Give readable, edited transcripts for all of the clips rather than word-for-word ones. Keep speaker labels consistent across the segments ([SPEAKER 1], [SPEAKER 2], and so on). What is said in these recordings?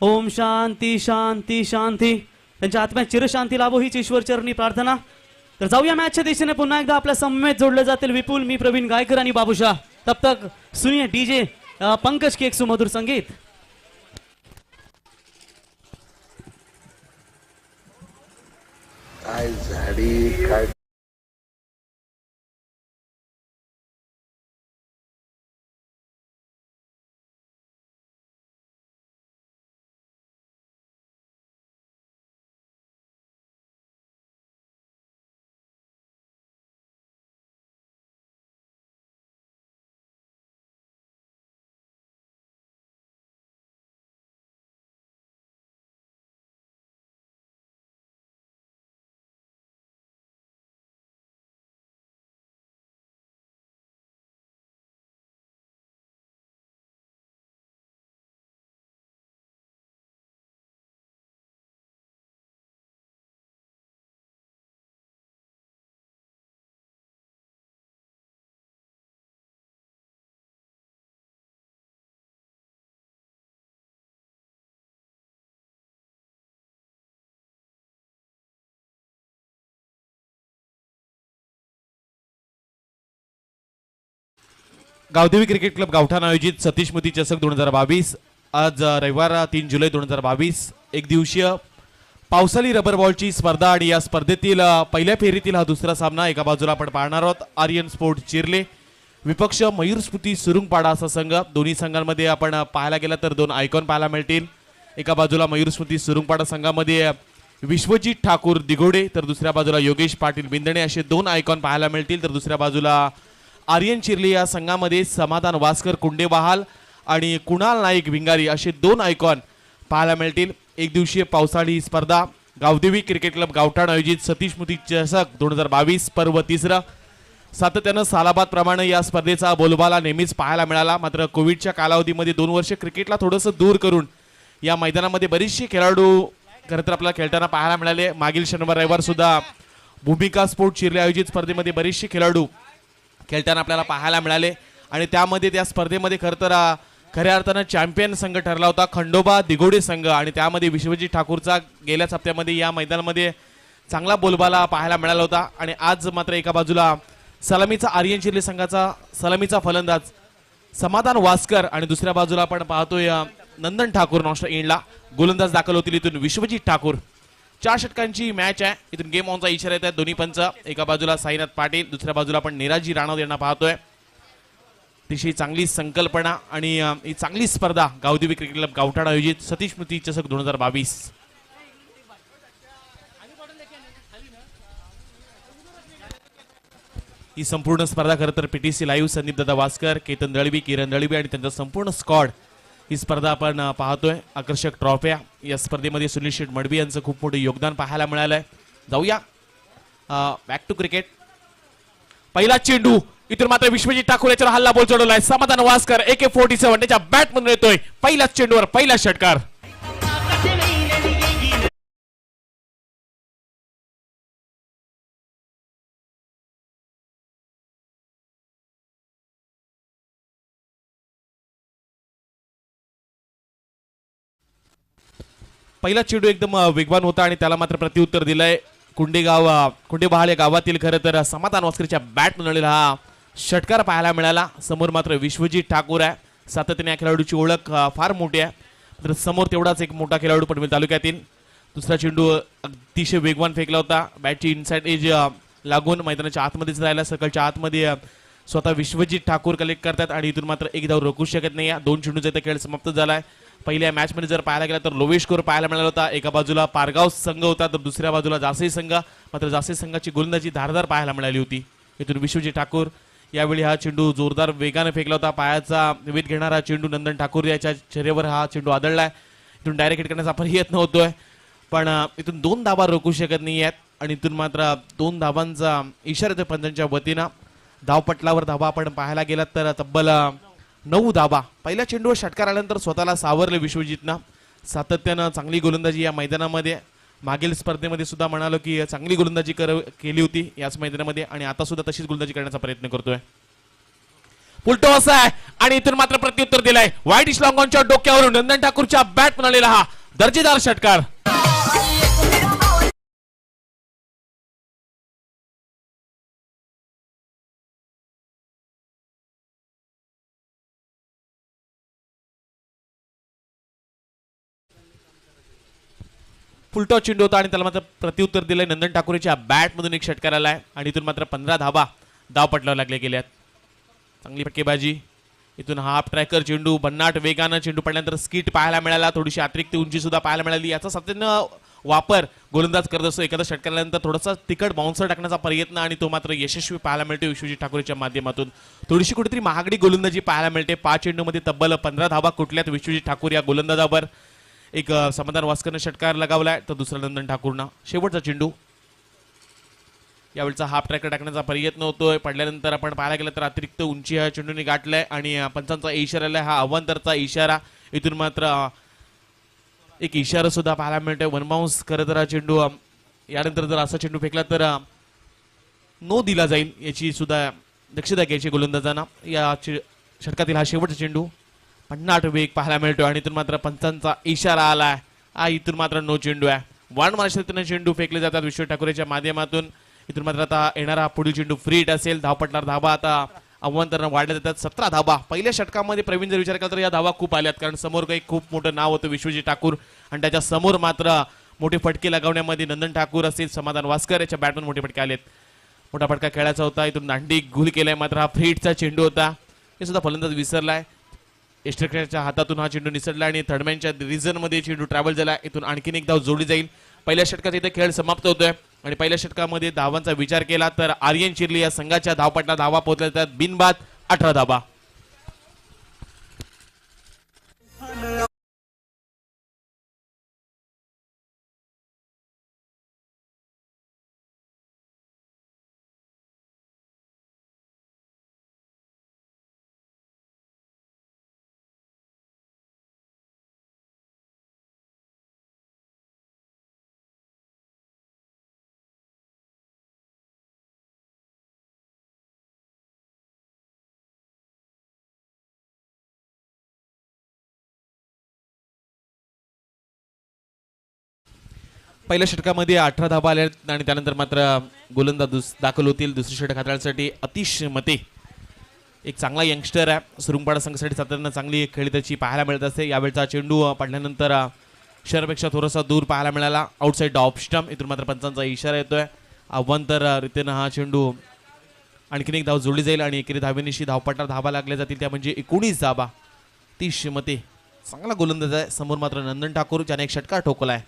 [SPEAKER 1] ओम शांती शांती शांती. त्यांच्या आत्म्यात चिरशांती लाभो हीच ईश्वर चरणी प्रार्थना. तर जाऊया मॅचच्या दिशेने. पुन्हा एकदा आपल्या समवेत जोडले जातील विपुल, मी प्रवीण गायकर आणि बाबूशाह. तब तक सुनिए डीजे पंकज के एक सुमधुर संगीत.
[SPEAKER 2] काय झाडी काय
[SPEAKER 3] गावदेवी क्रिकेट क्लब गावठाण आयोजित सतीश मोदी चषक 2022. आज रविवार 3 जुलै 2022 एक दिवसीय पावसाळी रबर बॉलची स्पर्धा आणि या स्पर्धेतील पहिल्या फेरीतील हा दुसरा सामना. एका बाजूला आपण पाहणार आहोत आर्यन स्पोर्ट चिर्ले विपक्ष मयूर स्मृती सुरुंगपाडा असा संघ. दोन्ही संघांमध्ये आपण पाहायला गेला तर दोन आयकॉन पाहायला मिळतील. एका बाजूला मयूर स्मृती सुरुंगपाडा संघामध्ये विश्वजित ठाकूर दिघोडे तर दुसऱ्या बाजूला योगेश पाटील बिंदणे असे दोन आयकॉन पाहायला मिळतील. तर दुसऱ्या बाजूला आर्यन चिर्ले या संघामध्ये समाधान वास्कर कुंडे बहाल आणि कुणाल नाईक भिंगारी असे दोन आयकॉन पाहायला मिळतील. एक दिवसीय पावसाळी स्पर्धा गावदेवी क्रिकेट क्लब गावठाण आयोजित सतीश मोदी चषक 2022 पर्व तिसरं. सातत्यानं सालाबाद प्रमाणे या स्पर्धेचा बोलबाला नेहमीच पाहायला मिळाला. मात्र कोविडच्या कालावधीमध्ये 2 वर्ष क्रिकेटला थोडंसं दूर करून या मैदानामध्ये बरेचसे खेळाडू खरं तर आपल्याला खेळताना पाहायला मिळाले. मागील शनिवार रविवार सुद्धा भूमिका स्पोर्ट चिर्ले आयोजित स्पर्धेमध्ये बरेचसे खेळाडू खेळताना आपल्याला पाहायला मिळाले आणि त्यामध्ये त्या स्पर्धेमध्ये खरं तर खऱ्या अर्थानं चॅम्पियन संघ ठरला होता खंडोबा दिघोडे संघ. आणि त्यामध्ये विश्वजित ठाकूरचा गेल्याच हप्त्यामध्ये या मैदानामध्ये चांगला बोलबाला पाहायला मिळाला होता. आणि आज मात्र एका बाजूला सलामीचा आर्यन चिर्ले संघाचा सलामीचा फलंदाज समाधान वास्कर आणि दुसऱ्या बाजूला आपण पाहतोय नंदन ठाकूर नॉस्टर इंडला गोलंदाज दाखल होतील. इथून विश्वजित ठाकूर. 4 षटकांची मॅच आहे. इथून गेम ऑनचा इशारा येत आहे दोन्ही पंच. एका बाजूला साईनाथ पाटील दुसऱ्या बाजूला आपण निराजी राणा यांना पाहतोय. अतिशय चांगली संकल्पना आणि ही चांगली स्पर्धा गावदेवी क्रिकेट क्लब गावठाण आयोजित सतीश स्मृती चषक 2022. ही संपूर्ण स्पर्धा खरं तर पीटीसी लाईव्ह संदीप दादा वास्कर केतन दळवी किरण दळवी आणि त्यांचा संपूर्ण स्क्वॉड ही स्पर्धा आपण पाहतोय. आकर्षक ट्रॉफ्या या स्पर्धेमध्ये सुनील शेठ मडवी यांचं खूप मोठं योगदान पाहायला मिळालंय. जाऊया बॅक टू क्रिकेट. पहिला चेंडू इथून मात्र विश्वजित ठाकूर याच्यावर हल्ला बोल चढवलाय. समाधान वास्कर AK-47 त्याच्या बॅट मधून येतोय. पहिल्याच चेंडूवर पहिला षटकार. पहिला चेंडू एकदम वेगवान होता आणि त्याला मात्र प्रत्युत्तर दिलंय कुंडेबहाळ या गावातील खरं तर समाधान वास्करच्या बॅट मधून हा षटकार पाहायला मिळाला. समोर मात्र विश्वजित ठाकूर आहे. सातत्याने या खेळाडूची ओळख फार मोठी आहे. तर समोर तेवढाच एक मोठा खेळाडू पनवेल तालुक्यातील. दुसरा चेंडू अतिशय वेगवान फेकला होता. बॅटची इनसाइड एज लागून मैदानाच्या आतमध्येच राहिला. सर्कलच्या आतमध्ये स्वतः विश्वजित ठाकूर कलेक्ट करतात आणि इथून मात्र एक धाव रोखू शकत नाही. 2 चेंडूचा इथे खेळ समाप्त झालाय. पहिल्या मॅच मध्ये जर पाहायला गेला तर लोवेश कोर पाहायला मिळाला होता. एका बाजूला पारगाव संघ होता तर दुसऱ्या बाजूला जासई संघ. मात्र जासई संघाची गोलंदाजी धारदार पाहायला मिळाली होती. इथून विश्वजित ठाकूर यावेळी हा चेंडू जोरदार वेगाने फेकला होता. पायाचा वेध घेणारा चेंडू नंदन ठाकूर याच्या चेहऱ्यावर हा चेंडू आदळलाय. इथून डायरेक्ट हिट करण्याचा प्रयत्न होतोय पण इथून 2 धाबा रोखू शकत नाही आहेत. आणि इथून मात्र 2 धाबांचा इशारा येतो पंचांच्या वतीनं. धावपटलावर धाबा आपण पाहायला गेलात तर तब्बल 9 धाबा. पहिल्या चेंडूवर षटकार आल्यानंतर स्वतःला सावरले विश्वजितनं. सातत्यानं चांगली गोलंदाजी या मैदानामध्ये मागील स्पर्धेमध्ये सुद्धा म्हणालो की चांगली गोलंदाजी केली होती याच मैदानामध्ये आणि आता सुद्धा तशीच गोलंदाजी करण्याचा प्रयत्न करतोय. उलटो असा आहे आणि इथून मात्र प्रत्युत्तर दिलंय. वाईट लॉंगॉनच्या डोक्यावरून नंदन ठाकूरच्या बॅट म्हणालेला हा दर्जेदार षटकार. फुलटॉस चेंडू होता आणि त्याला मात्र प्रत्युत्तर दिलंय. नंदन ठाकूरच्या बॅट मधून एक षटकार आलाय आणि इथून मात्र 15 धाबा धावपटलावर लागले गेल्यात. चांगली फटकेबाजी. इथून हाफ ट्रॅकर चेंडू भन्नाट वेगानं चेंडू पडल्यानंतर स्किट पाहायला मिळाला. थोडीशी अतिरिक्त उंची सुद्धा पाहायला मिळाली. याचा सातत्यानं वापर गोलंदाज करत असतो. एखादा षटकारानंतर थोडासा तिकट बाउन्सर टाकण्याचा प्रयत्न आणि तो मात्र यशस्वी पाहायला मिळतो विश्वजित ठाकूरच्या माध्यमातून. थोडीशी कुठेतरी महागडी गोलंदाजी पाहायला मिळते. 5 चेंडूमध्ये तब्बल 15 धाबा कुठल्यात विश्वजित ठाकूर या गोलंदाजावर. एक समाधान वास्करनं षटकार लगावलाय तर दुसरा नंदन ठाकूरनं. शेवटचा चेंडू यावेळचा हाफ ट्रॅकर टाकण्याचा प्रयत्न होतोय. पडल्यानंतर आपण पाहायला गेलं तर अतिरिक्त उंची ह्या चेंडूने गाठलाय आणि पंचांचा इशारा आलाय. हा अवांतरचा इशारा. इथून मात्र एक इशारा सुद्धा पाहायला मिळतोय. वन बाउन्स खरं तर हा चेंडू यानंतर जर असा चेंडू फेकला तर नो दिला जाईल याची सुद्धा दक्षता घ्यायची गोलंदाजांना. या षटकातील हा शेवटचा चेंडू. भन्नाट वेग पाहायला मिळतोय आणि इथून मात्र पंचांचा इशारा आलाय. इथून मात्र नो चेंडू आहे. वन मार्शलने चेंडू फेकले जातात विश्व ठाकूरच्या माध्यमातून. इथून मात्र आता येणारा पुढील चेंडू फ्रीट असेल. धावपटणार धाबा आता अव्वंतरनं वाढल्या जातात. 17 धाबा. पहिल्या षटकामध्ये प्रवीण जर विचार केला तर या धाबा खूप आल्यात कारण समोर काही खूप मोठं नाव होतं विश्वजित ठाकूर आणि त्याच्या समोर मात्र मोठे फटके लगावण्यामध्ये नंदन ठाकूर असेल समाधान वास्कर याच्या बॅटमन मोठे फटके आलेत. मोठा फटका खेळायचा होता. इथून दांडी गुल केलाय मात्र हा फ्रीटचा चेंडू होता. हे सुद्धा फलंदाज विसरलाय. एस्ट्रेकच्या हातातून हा चेंडू निसटला आणि थर्डमॅनच्या रिझन मध्ये चेंडू ट्रॅव्हल झाला. इथून आणखीन एक धाव जोडली जाईल. पहिल्या षटकात इथे खेळ समाप्त होतोय आणि पहिल्या षटकामध्ये धावांचा विचार केला तर आर्यन चिर्ली या संघाच्या धावपटला धावा पोहोचल्या जातात बिनबाद 18 धावा. पहिल्या षटकामध्ये 18 धाबा आल्या आणि त्यानंतर मात्र गोलंदाज दाखल होतील दुसरी षटक हाताळण्यासाठी. अतिश मते एक चांगला यंगस्टर आहे. सुरुंगपाडा संघासाठी साधारण चांगली खेळी त्याची पाहायला मिळत असते. यावेळचा चेंडू पडल्यानंतर शहरापेक्षा थोडासा दूर पाहायला मिळाला आउटसाइड ऑफ स्टंप. इथून मात्र पंचांचा इशारा येतोय. अवांतर रीतीनं हा चेंडू आणखीन एक धाव जोडली जाईल आणि एकेरी धावेनिशी धावपटार धाबा लागल्या जातील त्या म्हणजे 19 धाबा. 30 मते. चांगला गोलंदाज आहे. समोर मात्र नंदन ठाकूर ज्याने एक षटकार ठोकलाय.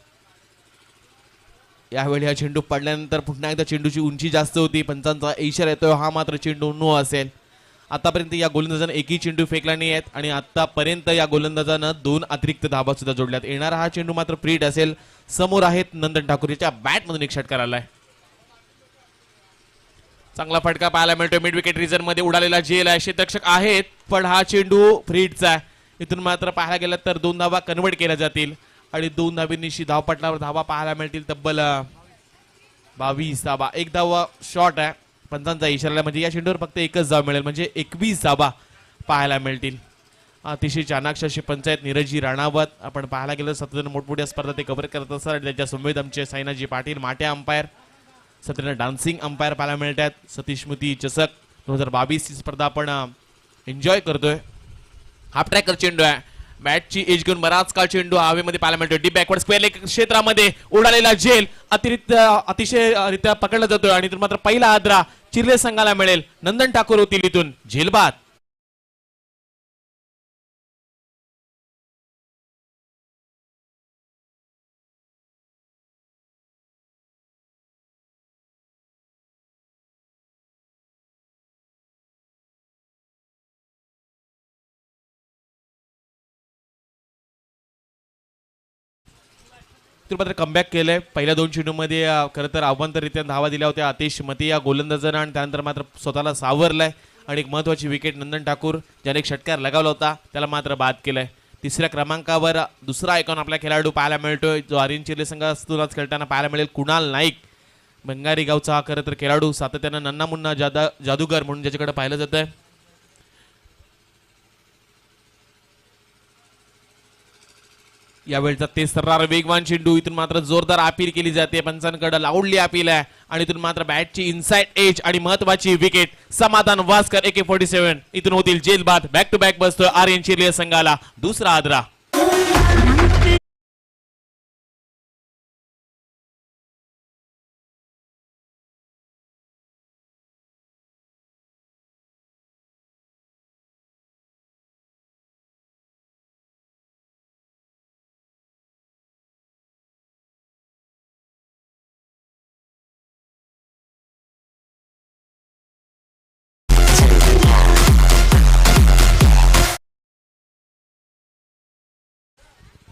[SPEAKER 3] यावेळी हा चेंडू पडल्यानंतर पुन्हा एकदा चेंडूची उंची जास्त होती. पंचांचा इशारा येतोय. हा मात्र चेंडू नो असेल. आतापर्यंत या गोलंदाजानं एकही चेंडू फेकला नाही आहेत आणि आतापर्यंत या गोलंदाजानं 2 अतिरिक्त धाबा सुद्धा जोडल्यात. येणारा हा चेंडू मात्र फ्रीट असेल. समोर आहेत नंदन ठाकूरच्या बॅट मधून एक षटकार आलाय. चांगला फटका पाहायला मिळतोय. मिड विकेट रिजन मध्ये उडालेला झेल आहे. क्षेत्ररक्षक आहेत पण हा चेंडू फ्रीटचा आहे. इथून मात्र पाहायला गेलं तर 2 धावा कन्वर्ट केल्या जातील आणि 2 धाबींनिशी धावपटलावर धावा पाहायला मिळतील तब्बल 22 धाबा. एक धावा शॉर्ट आहे. पंचांचा इशारा म्हणजे या चेंडूवर फक्त एकच धाव मिळेल म्हणजे 21 धाबा पाहायला मिळतील. अतिशय चाणाक्ष अशी पंचायत नीरजजी राणावत. आपण पाहायला गेलं सतत मोठमोठ्या स्पर्धा ते कव्हर करत असतात आणि त्याच्या समवेत आमचे साईनाजी पाटील माटे अंपायर सत्यानं डान्सिंग अंपायर पाहायला मिळतात. सतीश स्मृती चषक 2022 ही स्पर्धा आपण एन्जॉय करतोय. हाफ ट्रॅकर चेंडू आहे. बॅटची एज घेऊन बराच काळ चेंडू हवेमध्ये पाहायला मिळतोय. डीप बॅकवर्ड स्क्वेअर लेग क्षेत्रामध्ये उडालेला झेल अतिशय रित्या पकडला जातोय आणि इथून मात्र पहिला आदरा चिर्ले संघाला मिळेल. नंदन ठाकूर होतील इथून झेलबाद. मात्र कमबॅक केलंय. पहिल्या 2 चेंडूमध्ये खरं तर आव्हानरित्या धावा दिल्या होत्या आतिश मते या गोलंदाजानं आणि त्यानंतर मात्र स्वतःला सावरलाय आणि एक महत्वाची विकेट नंदन ठाकूर ज्याने एक षटकार लगावला होता त्याला मात्र बाद केलाय. तिसऱ्या क्रमांकावर दुसरा आयकॉन आपला खेळाडू पाहायला मिळतोय जो आर्यन चिर्ले संघातूनच खेळताना पाहायला मिळेल. कुणाल नाईक बंगारी गावचा हा खरं तर खेळाडू सातत्यानं नन्ना मुन्ना जादूगर म्हणून ज्याच्याकडे पाहिलं जातंय. यावेळचा ते सर्रार वेगवान चेंडू, इथून मात्र जोरदार अपील केली जाते, पंचांकडे लावडली अपील आहे आणि इथून मात्र बॅटची इनसाइड एज आणि महत्वाची विकेट. समाधान वास्कर AK-47 इथून होतील जेल बाद. बॅक टू बॅक बसतोय आर्यन चिर्ले संघाला दुसरा आदरा.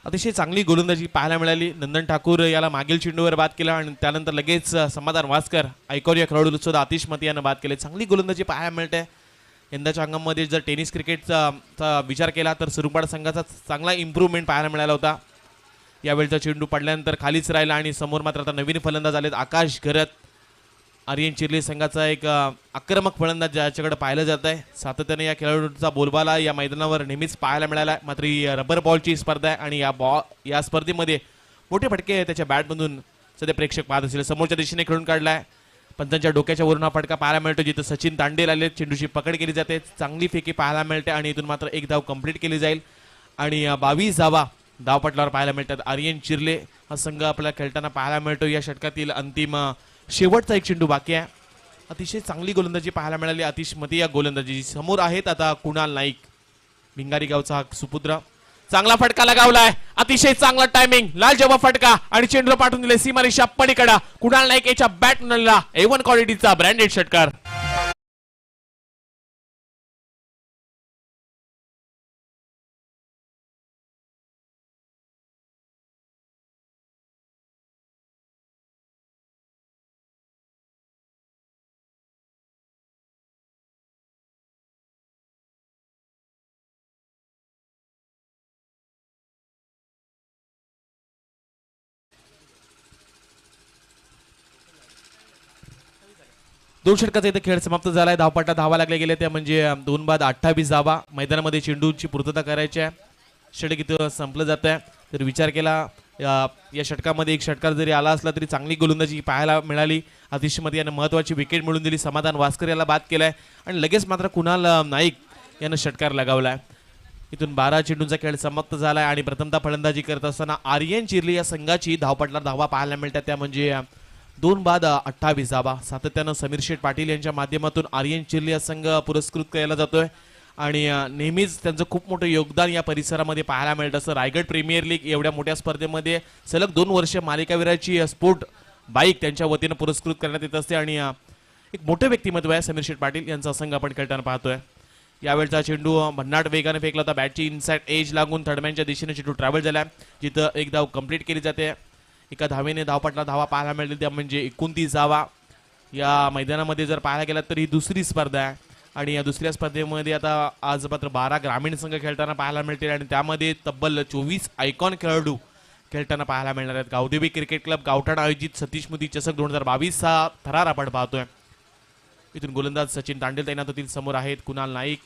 [SPEAKER 3] अतिशय चांगली गोलंदाजी पाहायला मिळाली. नंदन ठाकूर याला मागील चेंडूवर बाद केला आणि त्यानंतर लगेच समाधान वास्कर ऐकॉन या खेळाडू सुद्धा आतिश मती यानं बाद केले. चांगली गोलंदाजी पाहायला मिळते. यंदाच्या अंगामध्ये जर टेनिस क्रिकेटचा विचार केला तर सुरुपाड संघाचा चांगला इम्प्रूव्हमेंट पाहायला मिळाला होता. यावेळचा चेंडू पडल्यानंतर खालीच राहिला आणि समोर मात्र आता नवीन फलंदाज आलेत आकाश घरत. आर्यन चिर्ले संघाचा एक आक्रमक फलंदाज ज्याच्याकडे पाहिलं जात आहे. सातत्याने या खेळाडूंचा बोलबाला या मैदानावर नेहमीच पाहायला मिळाला. मात्र ही रबर बॉलची स्पर्धा आहे आणि या स्पर्धेमध्ये मोठे फटके त्याच्या बॅटमधून सध्या प्रेक्षक पाहत असतील. समोरच्या दिशेने खेळून काढलाय. पंचांच्या डोक्याच्या वरून हा फटका पाहायला मिळतो, जिथं सचिन तांडेल आले. चेंडूची पकड केली जाते, चांगली फेकी पाहायला मिळते आणि इथून मात्र एक धाव कंप्लीट केली जाईल आणि 22 धावा धावपटलावर पाहायला मिळतात. आर्यन चिर्ले हा संघ आपल्याला खेळताना पाहायला मिळतो. या षटकातील अंतिम शेवटचा एक चेंडू बाकी आहे. अतिशय चांगली गोलंदाजी पाहायला मिळाली आतिश मते या गोलंदाजी. समोर आहेत आता कुणाल नाईक, भिंगारी गावचा हा सुपुत्र. चांगला फटका लगावलाय, अतिशय चांगला टायमिंग, लाल जवा फटका आणि चेंडू पाठवून दिले सीमारेषा पलीकडे. कुणाल नाईक याच्या बॅट नळला A1 क्वालिटीचा ब्रँडेड षटकार. दोन षटकाचा इथे खेळ समाप्त झालाय. धावपट्टा धावा लागले गेले त्या म्हणजे 2 बाद 28 धावा. मैदानामध्ये चेंडूची पूर्तता करायची आहे. षटक इथं संपलं जात आहे. तर विचार केला या षटकामध्ये एक षटकार जरी आला असला तरी चांगली गोलंदाजी पाहायला मिळाली. आतिश मते यानं महत्वाची विकेट मिळवून दिली. समाधान वास्कर याला बाद केलाय आणि लगेच मात्र कुणाल नाईक यानं षटकार लगावलाय. इथून 12 चेंडूंचा खेळ समाप्त झालाय आणि प्रथमतः फलंदाजी करत असताना आर्यन चिर्ले या संघाची धावपटला धावा पाहायला मिळतात त्या म्हणजे 2 बाद 28 धावा. सातत्यानं समीर शेठ पाटील यांच्या माध्यमातून आर्यन चिर्ले या संघ पुरस्कृत केला जातोय आणि नेहमीच त्यांचं खूप मोठं योगदान या परिसरामध्ये पाहायला मिळत असं. रायगड प्रीमियर लीग एवढ्या मोठ्या स्पर्धेमध्ये सलग 2 वर्ष मालिकावीराची स्पोर्ट बाईक त्यांच्या वतीनं पुरस्कृत करण्यात येत असते आणि एक मोठं व्यक्तिमत्व आहे समीर शेठ पाटील यांचा संघ आपण खेळताना पाहतोय. यावेळचा चेंडू भन्नाट वेगाने फेकला होता. बॅटची इनसाइड एज लागून थर्डमॅनच्या दिशेने चेंडू ट्रॅव्हल झाला, जिथं एक धाव कंप्लीट केली जाते. एका धावेने धावपटला धावा पाहायला मिळतील त्या म्हणजे 29 धावा. या मैदानामध्ये जर पाहायला गेला तर ही दुसरी स्पर्धा आहे आणि या दुसऱ्या स्पर्धेमध्ये आता आज मात्र 12 ग्रामीण संघ खेळताना पाहायला मिळतील आणि त्यामध्ये तब्बल 24 आयकॉन खेळाडू खेळताना पाहायला मिळणार आहेत. गावदेवी क्रिकेट क्लब गावठाण आयोजित सतीश मोदी चषक 2022 हा थरार आपण पाहतोय. इथून गोलंदाज सचिन तांडेल तैनात होतील. समोर आहेत कुणाल नाईक.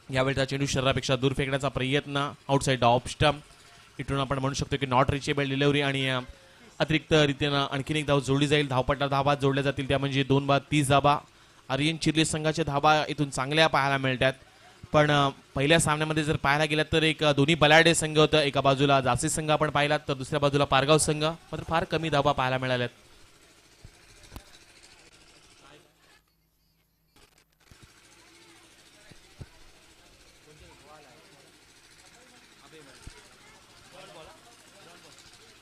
[SPEAKER 3] यावेळचा चेंडू शरीरापेक्षा दूर फेकण्याचा प्रयत्न, आउटसाइड ऑफ स्टंप. इथून आपण म्हणू शकतो की नॉट रिचेबल डिलिव्हरी आणि अतिरिक्त रीतीनं आणखीन एक धाव जोडली जाईल. धावपट्टा धावा जोडल्या जातील त्या म्हणजे 2 बाद 30 धावा. आर्यन चिर्ले संघाचे धावा इथून चांगल्या पाहायला मिळतात. पण पहिल्या सामन्यामध्ये जर पाहायला गेलं तर एक दोन्ही बलाढ्य संघ होतं. एका बाजूला जासी संघ आपण पाहिलात तर दुसऱ्या बाजूला पारगाव संघ. मात्र फार कमी धावा पाहायला मिळाल्यात.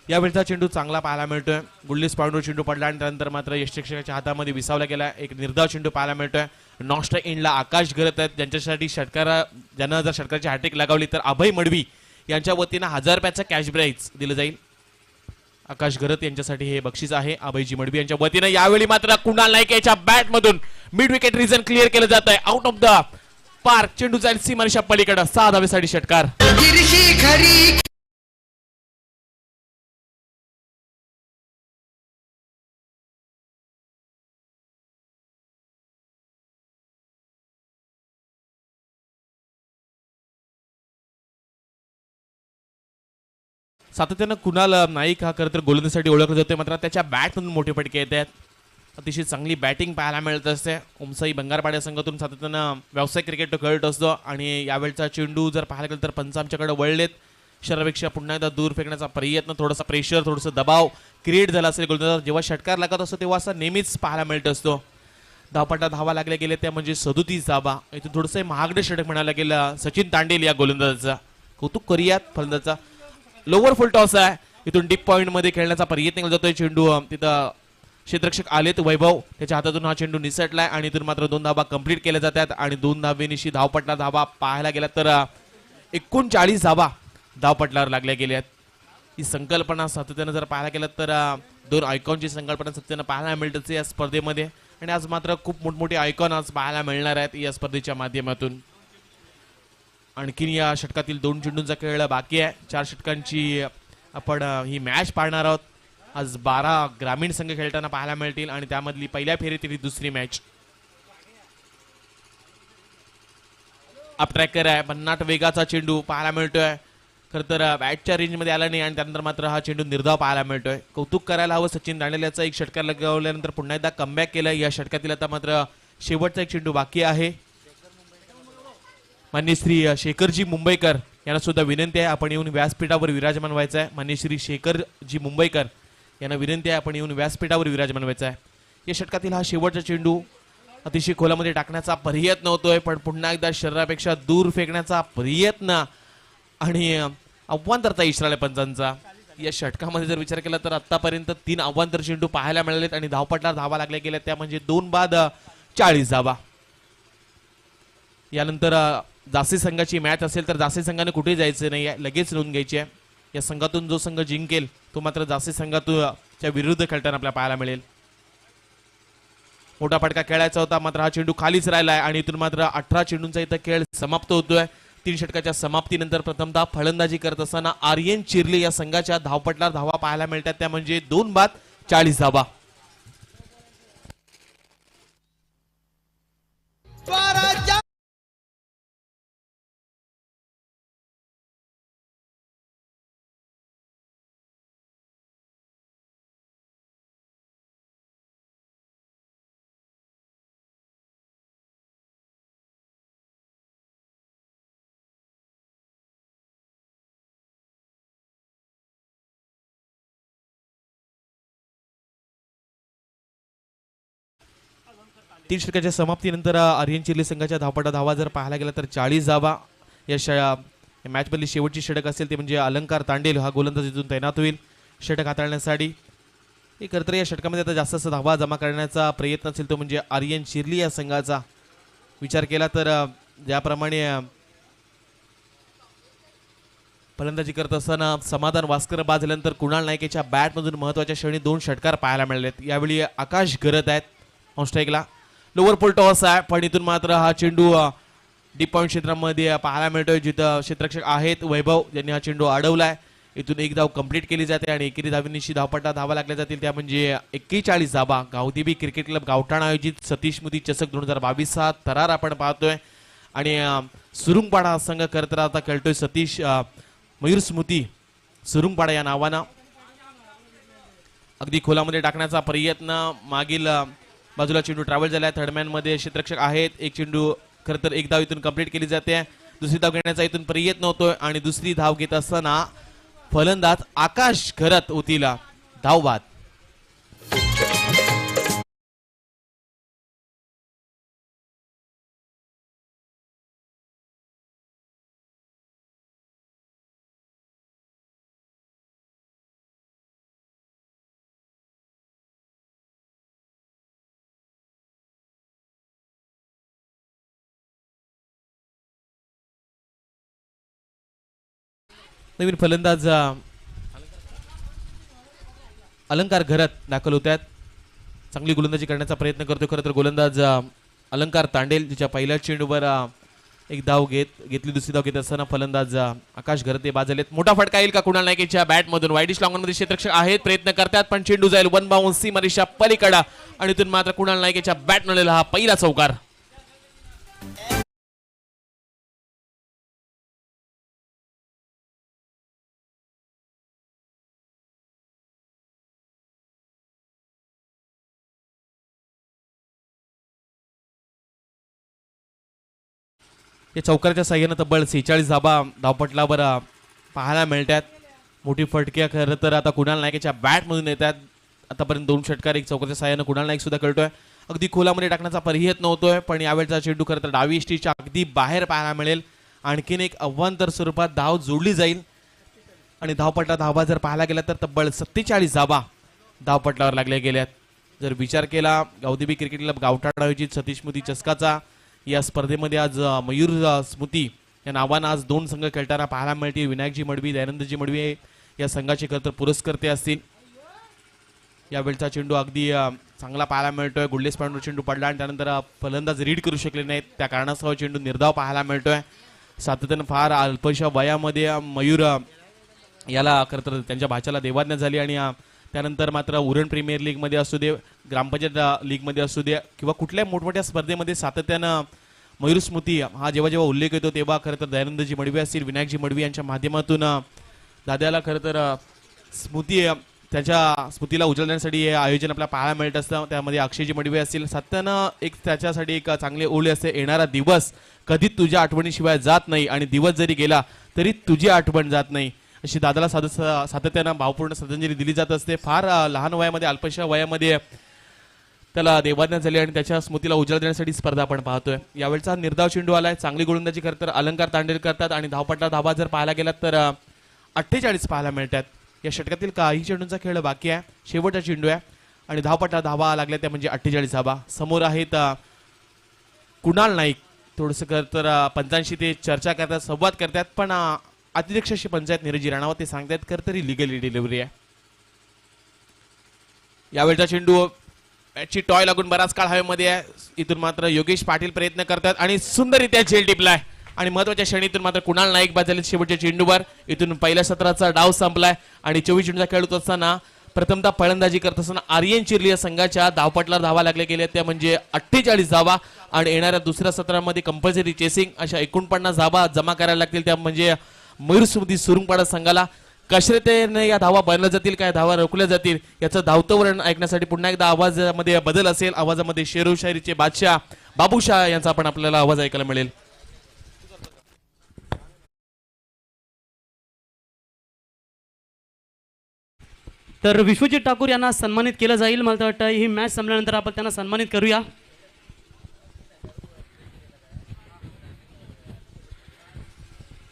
[SPEAKER 3] यावेळचा चेंडू चांगला पाहायला मिळतोय. गुल्लीस पाऊंडवर चेंडू पडला आणि त्यानंतर मात्र यष्टिक्षकाच्या हातामध्ये विसावला गेला. एक निर्धाव चेंडू पाहायला मिळतोय. नॉस्ट एंडला आकाश घरत आहेत, ज्यांच्यासाठी ज्यांना जर षटकाराची हॅट्रिक लगावली तर अभय मडवी यांच्या वतीनं 1000 रुपयाचा कॅश प्राइज दिलं जाईल. आकाश घरत यांच्यासाठी हे बक्षीस आहे अभयजी मडवी यांच्या वतीनं. यावेळी मात्र कुणाल नाईक याच्या बॅट मधून मिड विकेट रिजन क्लिअर केलं जात आहे. आउट ऑफ द पार्क चेंडू जाईल सीमारेषा पलीकडे. 6 धावेसाठी षटकार. सातत्यानं कुणाल नाईक हा खरं तर गोलंदाजीसाठी ओळखला जातोय, मात्र त्याच्या बॅटमधून मोठे फटके येत आहेत. अतिशय चांगली बॅटिंग पाहायला मिळत असते. उमसाई बंगारपाड्या संघातून सातत्यानं व्यावसायिक क्रिकेट तो खेळत असतो आणि यावेळचा चेंडू जर पाहायला गेलं तर पंच आमच्याकडे वळलेत. शरीरापेक्षा पुन्हा एकदा दूर फेकण्याचा प्रयत्न, थोडासा प्रेशर, थोडंसं दबाव क्रिएट झाला असेल गोलंदाज. जेव्हा षटकार लागत असतो तेव्हा असा नेहमीच पाहायला मिळत असतो. धावपटा धावा लागल्या गेल्या त्या म्हणजे 37 धावा. इथून थोडंसं महागडे षटक म्हणायला गेलं सचिन तांडेल या गोलंदाजाचा. कौतुक करूयात फलंदाजाचा. लोअर फुल टॉस आहे, इथून डीप पॉइंट मध्ये खेळण्याचा प्रयत्न केला जातोय. चेंडू तिथं क्षेत्ररक्षक आलेत वैभव, त्याच्या हातातून हा चेंडू निसटलाय आणि इथून मात्र 2 धावा कंप्लीट केल्या जातात आणि 2 धावेनिशी धावपटला धावा पाहायला गेला तर 39 धावा धावपटलावर लागल्या गेल्यात. ही संकल्पना सातत्यानं जर पाहायला गेलं तर 2 आयकॉनची संकल्पना सातत्यानं पाहायला मिळते या स्पर्धेमध्ये आणि आज मात्र खूप मोठमोठे आयकॉन आज पाहायला मिळणार आहेत या स्पर्धेच्या माध्यमातून. आणखीन या षटकातील 2 चेंडूंचा खेळ बाकी आहे. 4 षटकांची आपण ही मॅच पाहणार आहोत. आज 12 ग्रामीण संघ खेळताना पाहायला मिळतील आणि त्यामधली पहिल्या फेरीतील दुसरी मॅच. अप ट्रॅकर आहे, भन्नाट वेगाचा चेंडू पाहायला मिळतोय. खरं तर बॅटच्या रेंजमध्ये आला नाही आणि त्यानंतर मात्र हा चेंडू निर्धाव पाहायला मिळतोय. कौतुक करायला हवं सचिन तांडेल याचा. एक षटकार लगावल्यानंतर पुन्हा एकदा कमबॅक केलं. या षटकातील आता मात्र शेवटचा एक चेंडू बाकी आहे. मान्य श्री शेखरजी मुंबईकर यांना सुद्धा विनंती आहे आपण येऊन व्यासपीठावर विराजमान व्हायचं आहे. मान्य श्री शेखरजी मुंबईकर यांना विनंती आहे आपण येऊन व्यासपीठावर विराजमान व्हायचं आहे. या षटकातील हा शेवटचा चेंडू अतिशय खोलामध्ये टाकण्याचा प्रयत्न होतोय, पण पुन्हा एकदा शरीरापेक्षा दूर फेकण्याचा प्रयत्न आणि आव्हानकर्ता इशारा पंचांचा. या षटकामध्ये जर विचार केला तर आतापर्यंत 3 आव्हानकर चेंडू पाहायला मिळालेत आणि धावपटला धावा लागल्या गेल्या त्या म्हणजे 2 बाद 40 धावा. यानंतर जासी संघाची मॅच असेल तर जासी संघाने कुठे जायचं नाही आहे, लगेच नोंद घ्यायची आहे. या संघातून जो संघ जिंकेल तो मात्र जासी संघाच्या विरुद्ध खेळताना आपल्याला पाहायला मिळेल. मोठा फटका खेळायचा होता मात्र हा चेंडू खालीच राहिलाय आणि इथून मात्र 18 चेंडूंचा इथं खेळ समाप्त होतोय. 3 षटकाच्या समाप्तीनंतर प्रथमतः फलंदाजी करत असताना आर्यन चिर्ले या संघाच्या धावपटला धावा पाहायला मिळतात त्या म्हणजे 2 बाद 40 धावा. तीन षटकाच्या समाप्तीनंतर आर्यन चिर्ले संघाच्या धावपटा धावा जर पाहायला गेला तर 40 धावा. या मॅच मधली शेवटची षटक असेल ते म्हणजे अलंकार तांडेल हा गोलंदाज इथून तैनात होईल षटक हाताळण्यासाठी. हे करतर या षटकामध्ये आता जास्त धावा जमा करण्याचा प्रयत्न असेल तो म्हणजे आर्यन चिर्ले या संघाचा. विचार केला तर ज्याप्रमाणे फलंदाजी करत असताना समाधान वास्कर बाद झाल्यानंतर कुणाल नाईकच्या बॅटमधून महत्वाच्या क्षणी 2 षटकार पाहायला मिळालेत. यावेळी आकाश गरत आहेत ऑनस्ट्राईकला. लोअर फुल टॉस आहे पण इथून मात्र हा चेंडू डीप पॉइंट क्षेत्रामध्ये पाहायला मिळतोय जिथं क्षेत्ररक्षक आहेत वैभव यांनी हा चेंडू अडवलाय. इथून एक धाव कंप्लीट केली जाते आणि एकेरी धावेनिशी धावपटा धावा लागल्या जातील त्या म्हणजे 41 धावा. गावदेवी क्रिकेट क्लब गावठाण आयोजित सतीश स्मृती चषक 2022 हा थरार आपण पाहतोय आणि सुरुंगपाडा संघ करत आता खेळतोय सतीश मयूर स्मृती सुरुंगपाडा या नावानं. अगदी खोलामध्ये टाकण्याचा प्रयत्न, मागील बाजूला चेंडू ट्रॅव्हल झालाय. थर्डमॅन मध्ये क्षेत्ररक्षक आहेत. एक चेंडू खरं तर एक धाव इथून कंप्लीट केली जाते. दुसरी धाव घेण्याचा इथून प्रयत्न होतोय आणि दुसरी धाव घेत असताना फलंदाज आकाश घरत होतील धावबाद. नवीन फलंदाज अलंकार घरत दाखल होत आहेत. चांगली गोलंदाजी करण्याचा प्रयत्न करतोय खरं तर गोलंदाज अलंकार तांडेल, जिच्या पहिल्या चेंडूवर एक धाव घेतली. दुसरी धाव घेत असताना फलंदाज आकाश घरते बाद झालेत. मोठा फटका येईल का कुणाल नाईकच्या बॅटमधून? वाईडिश लॉंगमध्ये क्षेत्ररक्षक आहेत, प्रयत्न करतात पण चेंडू जाईल 1 बाउन्स सीमारेषा पलीकडा आणि इथून मात्र कुणाल नाईकच्या बॅट मिळालेला हा पहिला चौकार. या चौकाराच्या साह्यानं तब्बल 46 धाबा धावपटलावर पाहायला मिळतात. मोठी फटक्या खरं तर आता कुणाल नाईकच्या बॅटमधून येतात. आतापर्यंत 2 षटकार एक चौकाराच्या साह्यानं कुणाल नाईक सुद्धा खेळतोय. अगदी खोलामध्ये टाकण्याचा पर्याय नव्हतोय, पण यावेळचा चेंडू खरं तर डावी इष्टीच्या अगदी बाहेर पाहायला मिळेल. आणखीन एक अवांतर स्वरूपात धाव जोडली जाईल आणि धावपटला धावा जर पाहायला गेला तर तब्बल 47 धावा धावपटलावर लागल्या गेल्यात. जर विचार केला गावदेवी क्रिकेट क्लब गावठाण आयोजित सतीश स्मृती चषकाचा या स्पर्धेमध्ये आज मयूर स्मृती या नावानं आज 2 संघ खेळताना पाहायला मिळतील. विनायकजी मडवी, दयानंदजी मडवी या संघाचे खरं तर पुरस्कर्ते असतील. यावेळचा चेंडू अगदी चांगला पाहायला मिळतोय. गुडलेस पॉइंटवर चेंडू पडला आणि त्यानंतर फलंदाज रीड करू शकले नाहीत. त्या कारणास्तव चेंडू निर्धाव पाहायला मिळतोय. सातत्यानं फार अल्पशा वयामध्ये मयूर याला खरं तर त्यांच्या भाच्याला देवाज्ञा झाली आणि त्यानंतर मात्र उरण प्रीमियर लीगमध्ये असू दे, ग्रामपंचायत लीगमध्ये असू दे किंवा कुठल्याही मोठमोठ्या स्पर्धेमध्ये सातत्यानं मयूर स्मृती हा जेव्हा जेव्हा उल्लेख येतो तेव्हा खरं तर दयानंदजी मडवी असतील, विनायकजी मडवी यांच्या माध्यमातून दादाला खरं तर त्याच्या स्मृतीला उजळण्यासाठी हे आयोजन आपल्याला पाहायला मिळत असतं. त्यामध्ये अक्षयजी मडवी असतील. सातत्यानं एक त्याच्यासाठी एक चांगले ओळी असते. येणारा दिवस कधी तुझ्या आठवणीशिवाय जात नाही आणि दिवस जरी गेला तरी तुझी आठवण जात नाही अशी दादाला सातत्यानं भावपूर्ण श्रद्धांजली दिली जात असते. फार लहान वयामध्ये अल्पशा वयामध्ये त्याला देवाज्ञा झाली आणि त्याच्या स्मृतीला उजाळा देण्यासाठी स्पर्धा आपण पाहतोय. यावेळचा निर्धाव चेंडू आलाय. चांगली गोलंदाजी खरं तर अलंकार तांडेल करतात आणि धावपटला धावा जर पाहायला गेलात तर 48 पाहायला मिळतात. या षटकातील काही चेंडूंचा खेळ बाकी आहे. शेवटचा चेंडू आहे आणि धावपटला धावा लागल्या त्या म्हणजे 48 धावा. समोर आहेत कुणाल नाईक. थोडंसं खरं तर पंचांशी ते चर्चा करतात, संवाद करतात, पण अध्यक्षाशी पंचायत नीरजी राणावत ते सांगतात खरं तरी लिगली डिलिव्हरी आहे. यावेळचा चेंडू ची टॉय लागून बराच काळ हवेमध्ये आहे. इथून मात्र योगेश पाटील प्रयत्न करतात आणि सुंदररित्या झेल टिपलाय आणि महत्वाच्या क्षणीतून मात्र कुणाल नाईक बाद झाले शेवटच्या चेंडूवर. इथून पहिल्या सत्राचा डाव संपलाय आणि 24 चेंडूचा खेळ होत असताना प्रथमतः फलंदाजी करत असताना आर्यन चिर्ली या संघाच्या धावपटला धावा लागल्या गेल्या त्या म्हणजे 48 धावा आणि येणाऱ्या दुसऱ्या सत्रामध्ये कंपल्सरी चेसिंग अशा 49 धावा जमा करायला लागतील. त्या म्हणजे मयूर स्मृती सुरुंगपाडा संघाला. कशरतेने या धावा बनल्या जातील, काय धावा रोखल्या जातील याचं धावतं वर्णन ऐकण्यासाठी पुन्हा एकदा आवाजामध्ये बदल असेल. आवाजामध्ये शेरू शायरीचे बादशाह बाबूशाह यांचा पण आपल्याला आवाज ऐकायला मिळेल.
[SPEAKER 1] तर विश्वजित ठाकूर यांना सन्मानित केलं जाईल. मला वाटतं ही मॅच संपल्यानंतर आपण त्यांना सन्मानित करूया.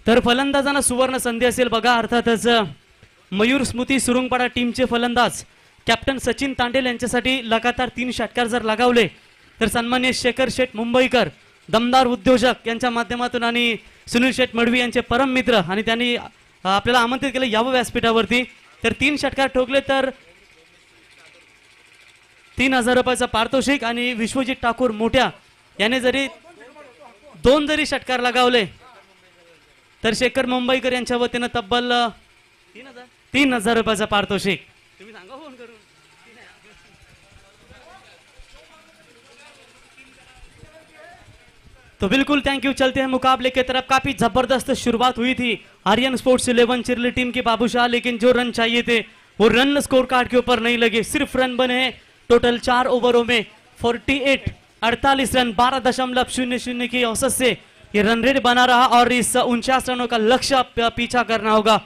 [SPEAKER 1] तर फलंदाजांना सुवर्ण संधी असेल बघा. अर्थातच मयूर स्मृती सुरुंगपाडा टीमचे फलंदाज कॅप्टन सचिन तांडेल यांच्यासाठी लगातार 3 षटकार जर लगावले तर सन्मान्य शेखर शेठ मुंबईकर दमदार उद्योजक यांच्या माध्यमातून आणि सुनील शेठ मडवी यांचे परम मित्र आणि त्यांनी आपल्याला आमंत्रित केलं यावं व्यासपीठावरती. तर 3 षटकार ठोकले तर 3000 रुपयाचा पारितोषिक आणि विश्वजित ठाकूर मोठ्या याने जरी 2 जरी षटकार लगावले तर शेखर मुंबईकर यांच्या वतीनं तब्बल 3000 रुपयाचा पारितोषिक. तुम्ही सांगा फोन करून. तो बिल्कुल थैंक यू. चलते हैं मुकाबले की तरफ. काफी जबरदस्त शुरुआत हुई थी आर्यन स्पोर्ट्स 11 चिरली टीम की बाबूशाह, लेकिन जो रन चाहिए थे वो रन स्कोर कार्ड के ऊपर नहीं लगे. सिर्फ रन बने हैं टोटल 4 ओवरों में 48 रन 12.00 की औसत से ये रन रेट बना रहा और इस 49 रनों का लक्ष्य पीछा करना होगा.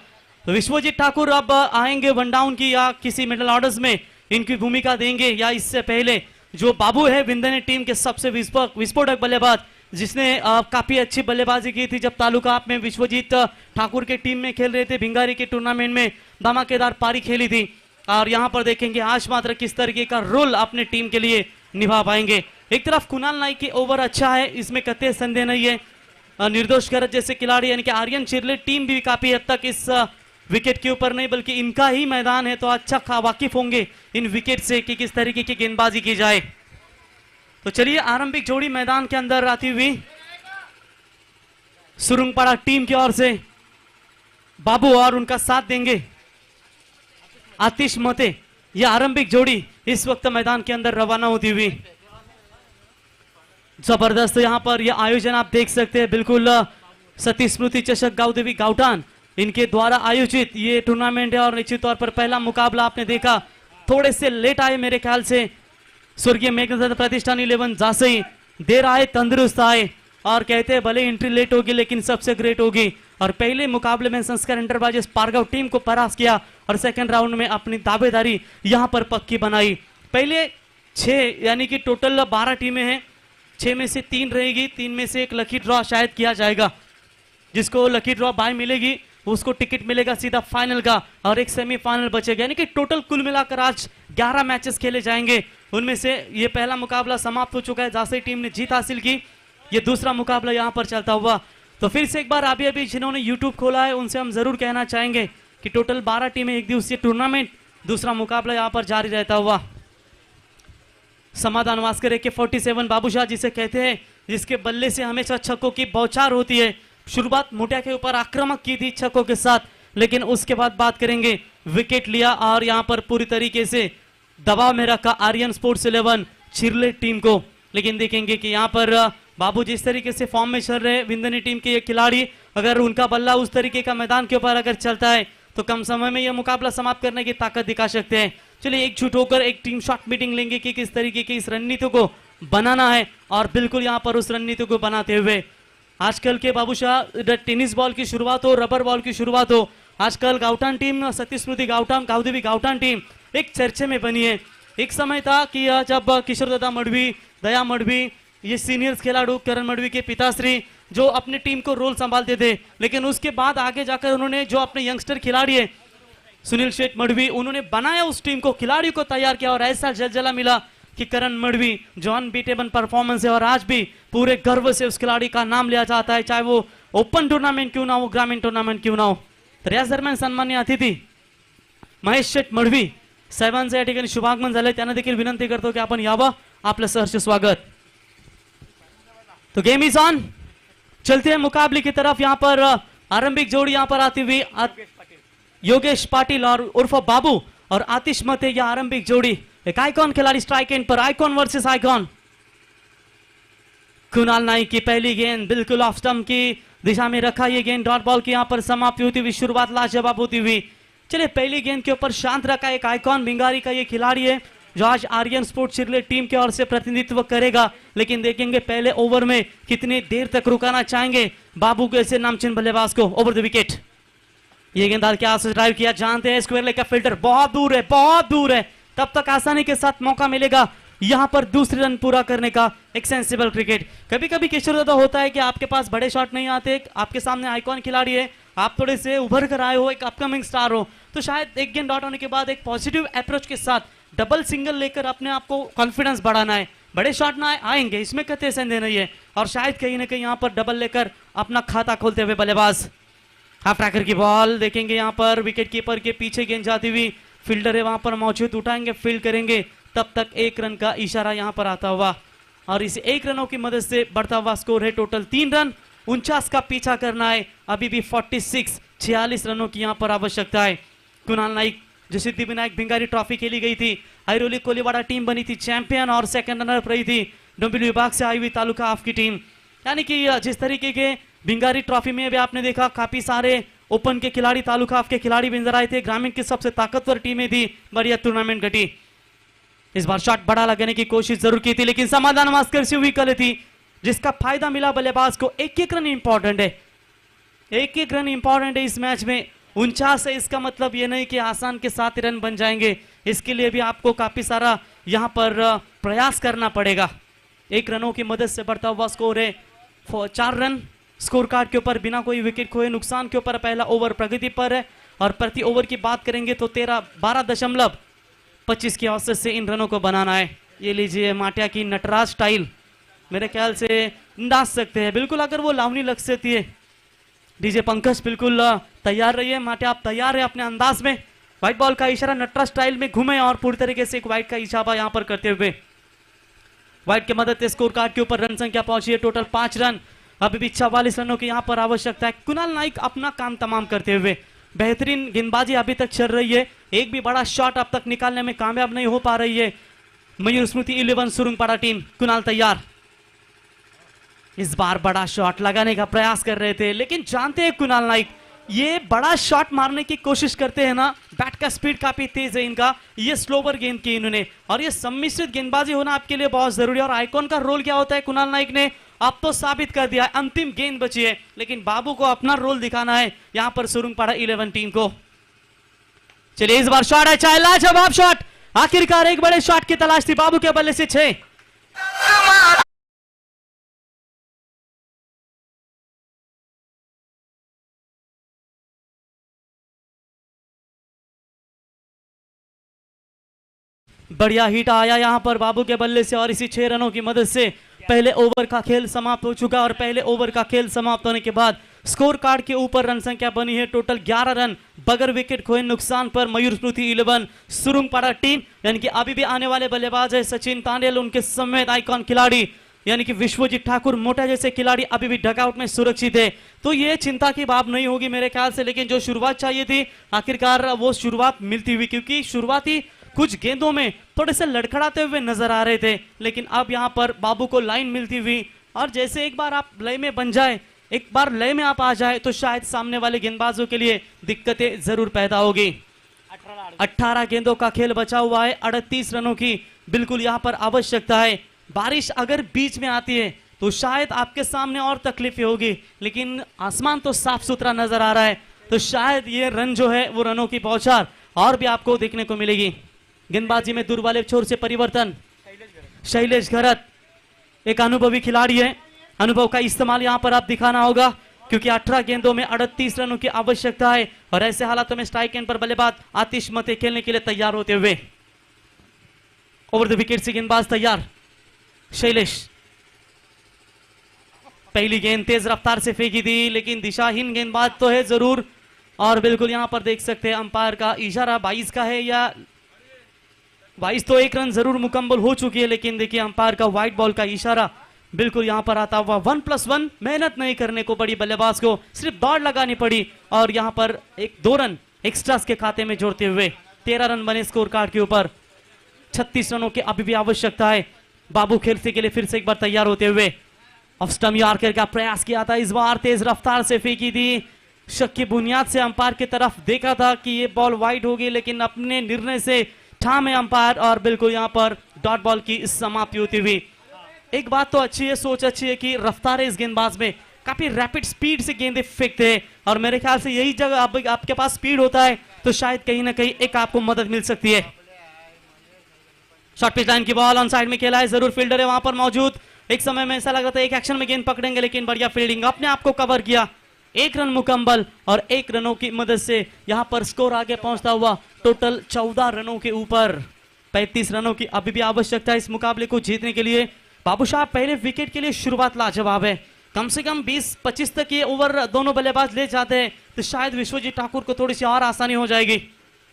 [SPEAKER 1] तो विश्वजीत ठाकुर अब आएंगे वन डाउन की या किसी मिडल ऑर्डर्स में इनकी भूमिका देंगे, या इससे पहले जो बाबू है विंदने टीम के सबसे विस्फोटक बल्लेबाज जिसने काफी अच्छी बल्लेबाजी की थी जब तालुका आप में विश्वजीत ठाकुर के टीम में खेल रहे थे, भिंगारी के टूर्नामेंट में धमाकेदार पारी खेली थी. और यहाँ पर देखेंगे आज मात्र किस तरीके का रोल अपने टीम के लिए निभा पाएंगे. एक तरफ कुणाल नाइक की ओवर अच्छा है, इसमें कतई संदेह नहीं है. निर्दोष गरज जैसे खिलाड़ी यानी कि आर्यन चिरले टीम भी काफी हद तक इस विकेट के ऊपर नहीं बल्कि इनका ही मैदान है, तो अच्छा वाकिफ होंगे इन विकेट से कि किस तरीके की गेंदबाजी की जाए. तो चलिए आरंभिक जोड़ी मैदान के अंदर आती हुई सुरुंगपाड़ा टीम की ओर से बाबू और उनका साथ देंगे आतिश मते. यह आरंभिक जोड़ी इस वक्त मैदान के अंदर रवाना होती हुई. जबरदस्त यहाँ पर यह आयोजन आप देख सकते हैं. बिल्कुल सतीश स्मृति चषक गावदेवी गावठाण इनके द्वारा आयोजित ये टूर्नामेंट है और निश्चित तौर पर पहला मुकाबला आपने देखा थोड़े से लेट आए मेरे ख्याल से. स्वर्गीय मेघनाथ प्रतिष्ठान 11 जासई देर आए तंदुरुस्त आए और कहते हैं भले एंट्री लेट होगी लेकिन सबसे ग्रेट होगी। और पहले मुकाबले में संस्कार एंटरप्राइजेस पारगांव टीम को परास्त किया और सेकंड राउंड में अपनी दावेदारी यहां पर पक्की बनाई। पहले 6 यानी कि टोटल 12 टीमें हैं, 6 में से 3 रहेगी, 3 में से एक लकी ड्रॉ शायद किया जाएगा। जिसको लकी ड्रॉ बाय मिलेगी उसको टिकट मिलेगा सीधा फाइनल का और एक सेमीफाइनल बचेगा। यानी कि टोटल कुल मिलाकर आज 11 मैचेस खेले जाएंगे। उनमें से ये पहला मुकाबला समाप्त हो चुका है, जहां से टीम ने जीत हासिल की। ये दूसरा मुकाबला यहां पर चलता हुआ। तो फिर से एक बार अभी जिन्होंने यूट्यूब खोला है उनसे हम जरूर कहना चाहेंगे कि टोटल 12 टीमें, एक दिवसीय टूर्नामेंट, दूसरा मुकाबला यहां पर जारी रहता हुआ। समाधान वास्कर के 47 बाबूशाह जिसे कहते हैं, जिसके बल्ले से हमेशा छक्कों की बौछार होती है। शुरुआत मोटिया के ऊपर आक्रामक की थी छक्कों के साथ, लेकिन उसके बाद बात करेंगे विकेट लिया और यहां पर पूरी तरीके से दबाव में रखा आर्यन स्पोर्ट्स 11 चिरले टीम को। लेकिन देखेंगे कि यहां पर बाबू जिस तरीके से फॉर्म में चल रहे विंदनी टीम के ये खिलाड़ी, अगर उनका बल्ला उस तरीके का मैदान के ऊपर अगर चलता है तो कम समय में यह मुकाबला समाप्त करने की ताकत दिखा सकते हैं। चलिए एकजुट होकर एक टीम शॉट मीटिंग लेंगे कि किस तरीके की इस रणनीति को बनाना है और बिल्कुल यहां पर उस रणनीति को बनाते हुए आजकल के बाबूशाह टेनिस बॉल की शुरुआत हो, रबर बॉल की शुरुआत हो, आजकल गावठाण टीम, सतीश स्मृति गावठाण, गावदेवी गावठाण टीम एक चर्चे में बनी है। एक समय था कि जब किशोर दादा मडवी, दया मडवी, ये सीनियर्स खिलाड़ी करण मडवी के पिताश्री जो अपनी टीम को रोल संभालते थे, लेकिन उसके बाद आगे जाकर उन्होंने जो अपने यंगस्टर खिलाड़ी है सुनील शेठ मडवी, उन्होंने बनाया उस टीम को, खिलाड़ियों को तैयार किया और ऐसा जलजला मिला कि करण मडवी जो अनबीटेबल परफॉर्मेंस है और आज भी पूरे गर्व से उस खिलाड़ी का नाम लिया जाता है, चाहे वो ओपन टूर्नामेंट क्यों ना हो, ग्रामीण टूर्नामेंट क्यों ना हो। तर याच दरम्यान सन्माननीय अतिथी महेश शेठ मडवी साहेबांचं या ठिकाणी शुभागमन झालंय, त्यांना देखील विनंती करतो की आपण यावं, आपलं सहर्ष स्वागत। तो गेम इज ऑन, चलते हैं मुकाबले की तरफ। यहाँ पर आरंभिक जोड़ी यहाँ पर आती हुई योगेश पाटिल और उर्फ बाबू और आतिश मते, यह आरंभिक जोड़ी। एक आइकॉन खिलाड़ी स्ट्राइक एंड पर, icon versus icon. Kunal Naik की पहली गेंद बिल्कुल ऑफ स्टंप की दिशा में रखा, ये गेंद डॉट बॉल की यहाँ पर समाप्ति होती हुई, शुरुआत लाजवाब होती हुई। चलिए पहली गेंद के ऊपर शांत रखा एक आइकॉन भिंगारी का ये खिलाड़ी है जो आज आर्यन स्पोर्ट्स चिरले टीम के ओर से प्रतिनिधित्व करेगा। लेकिन देखेंगे पहले ओवर में कितनी देर तक रुकाना चाहेंगे बाबू के ऐसे नामचीन बल्लेबाज को। ओवर द विकेट, ये गेंद के आस ड्राइव किया, जानते हैं स्क्वायर लेग का फिल्टर बहुत दूर है, बहुत दूर है, तब तक आसानी के साथ मौका मिलेगा यहां पर दूसरी रन पूरा करने का। एक सेंसिबल क्रिकेट। कभी कभी किशोर दादा होता है कि आपके पास बड़े शॉट नहीं आते, आपके सामने आइकॉन खिलाड़ी है, आप थोड़े से उभर कर आए हो, एक अपकमिंग स्टार हो, तो शायद एक गेंद डॉट होने के बाद एक पॉजिटिव अप्रोच के साथ डबल सिंगल लेकर अपने आप को कॉन्फिडेंस बढ़ाना है। बड़े शॉट ना आएंगे, इसमें कतई संदेह नहीं है, और शायद कहीं ना कहीं यहां पर डबल लेकर अपना खाता खोलते हुए बल्लेबाज। हाफ ट्रैकर की बॉल देखेंगे यहां पर विकेट कीपर के पीछे गेंद जाती हुई, फील्डर है वहां पर मौजूद, उठाएंगे, फील्ड करेंगे, तब तक एक रन का इशारा यहां पर आता हुआ और इस एक रनों की मदद से बढ़ता हुआ स्कोर है टोटल 3 रन। 49 का पीछा करना है, अभी भी 46 रनों की यहां पर आवश्यकता है। कुणाल नाइक जो सिद्धिविनायक भिंगारी ट्रॉफी खेली गई थी, ऐरोली कोलीवाड़ा टीम बनी थी चैंपियन और सेकंड रनर रही थी डोंबिवली विभाग से आई हुई तालुका हाफ की टीम। यानी कि जिस तरीके के भिंगारी ट्रॉफी में भी आपने देखा काफी सारे ओपन के खिलाड़ी, तालुका हाफ के खिलाड़ी भी नजर आए थे, ग्रामीण की सबसे ताकतवर टीमें थी, बढ़िया टूर्नामेंट घटी। इस बार शॉट बड़ा लगाने की कोशिश जरूर की थी, लेकिन समाधान मास्कर से हुई कल थी, जिसका फायदा मिला बल्लेबाज को। एक रन इंपॉर्टेंट है, एक रन इंपॉर्टेंट है इस मैच में। 49 है, इसका मतलब ये नहीं कि आसान के साथ रन बन जाएंगे, इसके लिए भी आपको काफी सारा यहां पर प्रयास करना पड़ेगा। 1 रनों की मदद से बढ़ता हुआ स्कोर है 4 रन। स्कोर कार्ड के ऊपर बिना कोई विकेट खोए नुकसान के ऊपर पहला ओवर प्रगति पर है, और प्रति ओवर की बात करेंगे तो 12.25 की औसत से इन रनों को बनाना है। ये लीजिए माटिया की नटराज स्टाइल, मेरे ख्याल से अंदाज सकते हैं बिल्कुल, अगर वो लावनी लग सकती है। डीजे पंकज बिल्कुल तैयार रहिए, माटिया आप तैयार है अपने अंदाज में। व्हाइट बॉल का इशारा नटराज स्टाइल में घूमे और पूरी तरीके से एक व्हाइट का इशारा यहां पर करते हुए व्हाइट की मदद से स्कोर कार्ड के ऊपर रन संख्या पहुंची है टोटल 5 रन। अभी भी 44 रनों की यहां पर आवश्यकता है। कुणाल नाइक अपना काम तमाम करते हुए, बेहतरीन गेंदबाजी अभी तक चल रही है, एक भी बड़ा शॉट अब तक निकालने में कामयाब नहीं हो पा रही है मयूर स्मृति 11 सुरुंगपाड़ा टीम। कुणाल तैयार, इस बार बड़ा शॉट लगाने का प्रयास कर रहे थे, लेकिन जानते हैं कुणाल नाइक ये बड़ा शॉट मारने की कोशिश करते हैं ना, बैट का स्पीड काफी तेज है इनका, ये स्लोवर गेंद की इन्होंने, और ये सम्मिश्रित गेंदबाजी होना आपके लिए बहुत जरूरी है। और आइकॉन का रोल क्या होता है कुणाल नाइक ने अब तो साबित कर दिया है, अंतिम गेंद बची है, लेकिन बाबू को अपना रोल दिखाना है यहां पर सुरुंगपाड़ा 11 टीम को। चलिए इस बार शॉट है, चाहे लाजवाब शॉट, आखिरकार एक बड़े शॉट की तलाश थी, बाबू के बल्ले से 6। बढ़िया हिट आया यहां पर बाबू के बल्ले से और इसी 6 रनों की मदद से पहले ओवर का खेल समाप्त हो चुका। और पहले ओवर का खेल समाप्त होने के बाद स्कोर कार्ड के ऊपर रन संख्या बनी है टोटल 11 रन, बगैर विकेट खोए नुकसान पर मयूर स्मृति 11 सुरुंगपाड़ा टीम, यानी कि अभी भी आने वाले बल्लेबाज है सचिन तांडेल, उनके समेत आइकॉन खिलाड़ी यानी कि विश्वजीत ठाकुर मोटा जैसे खिलाड़ी अभी भी डगआउट में सुरक्षित है। तो ये चिंता की बात नहीं होगी मेरे ख्याल से, लेकिन जो शुरुआत चाहिए थी आखिरकार वो शुरुआत मिलती हुई, क्योंकि शुरुआती कुछ गेंदों में थोड़े से लड़खड़ाते हुए नजर आ रहे थे, लेकिन अब यहां पर बाबू को लाइन मिलती हुई, और जैसे एक बार आप लय में बन जाए, एक बार लय में आप आ जाए तो शायद सामने वाले गेंदबाजों के लिए दिक्कतें जरूर पैदा होगी। 18 गेंदों का खेल बचा हुआ है, 38 रनों की बिल्कुल यहां पर आवश्यकता है। बारिश अगर बीच में आती है तो शायद आपके सामने और तकलीफें होगी, लेकिन आसमान तो साफ सुथरा नजर आ रहा है, तो शायद ये रन जो है वो रनों की बौछार और भी आपको देखने को मिलेगी। गेंदबाजी में दूर वाले छोर से परिवर्तन, शैलेश घरत एक अनुभवी खिलाड़ी है, अनुभव का इस्तेमाल यहां पर आप दिखाना होगा, क्योंकि 18 गेंदों में 38 रनों की आवश्यकता है, और ऐसे हालातों में स्ट्राइक एंड पर बल्लेबाज आतिश मते खेलने के लिए तैयार होते हुए। ओवर द विकेट से गेंदबाज तैयार, शैलेश पहली गेंद तेज रफ्तार से फेंकी थी, लेकिन दिशाहीन गेंदबाज तो है जरूर, और बिल्कुल यहां पर देख सकते हैं अंपायर का इशारा 22 का है, या 22 तो एक रन जरूर मुकम्मल हो चुकी है, लेकिन देखिए अंपायर का व्हाइट बॉल का इशारा बिल्कुल यहां पर आता हुआ। 1+1 मेहनत नहीं करने को पड़ी बल्लेबाज को, सिर्फ दौड़ लगानी पड़ी, और यहां पर 2 रन एक्स्ट्रास के खाते में जोड़ते हुए 13 रन बने स्कोर कार्ड के ऊपर। 36 रनों की अभी भी आवश्यकता है। बाबू खेलने के लिए फिर से एक बार तैयार होते हुए ऑफ स्टंप यॉर्कर का प्रयास किया था, इस बार तेज रफ्तार से फेंकी थी, शक की बुनियाद से अंपायर की तरफ देखा था कि ये बॉल वाइड होगी, लेकिन अपने निर्णय से ठामे अंपायर, और बिल्कुल यहां पर डॉट बॉल की समाप्ति होती हुई। एक बात तो अच्छी है, सोच अच्छी है कि रफ्तार है इस गेंदबाज में, काफी रैपिड स्पीड से गेंदें फेंकते हैं, और मेरे ख्याल से यही जगह आपके पास स्पीड होता है तो शायद कहीं ना कहीं एक आपको मदद मिल सकती है। शॉर्ट पिच लाइन की बॉल ऑन साइड में खेला है, जरूर फील्डर है वहां पर मौजूद। एक समय में ऐसा लग रहा था एक एक्शन में गेंद पकड़ेंगे, लेकिन बढ़िया फील्डिंग, अपने आप को कवर किया, 1 रन मुकम्मल, और 1 रनों की मदद से यहां पर स्कोर आगे पहुंचता हुआ टोटल 14 रनों के ऊपर। 35 रनों की अभी भी आवश्यकता है इस मुकाबले को जीतने के लिए। बाबू शाह पहले विकेट के लिए शुरुआत लाजवाब है, कम से कम 20-25 तक ये ओवर दोनों बल्लेबाज ले जाते हैं तो शायद विश्वजीत ठाकुर को थोड़ी सी और आसानी हो जाएगी।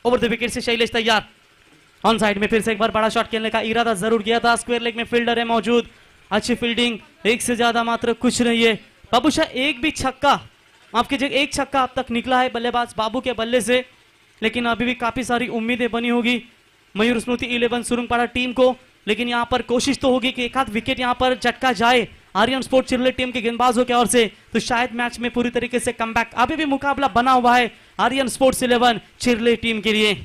[SPEAKER 1] ओवर द विकेट से शैलेश तैयार, ऑन साइड में फिर से एक बार बड़ा शॉट खेलने का इरादा जरूर किया था, स्क्वायर लेग में फील्डर है मौजूद, अच्छी फील्डिंग, एक से ज्यादा मात्र कुछ नहीं है। बाबू शाह एक भी छक्का, माफ कीजिए, एक छक्का अब तक निकला है बल्लेबाज बाबू के बल्ले से, लेकिन अभी भी काफी सारी उम्मीदें बनी होगी मयूर स्मृति 11 सुरुंगपाड़ा टीम को, लेकिन यहां पर कोशिश तो होगी कि एक आध विकेट यहां पर झटका जाए आर्यन स्पोर्ट चिरले टीम के गेंदबाजों की ओर से, तो शायद मैच में पूरी तरीके से कमबैक, अभी भी मुकाबला बना हुआ है आर्यन स्पोर्ट्स 11 चिरले टीम के लिए।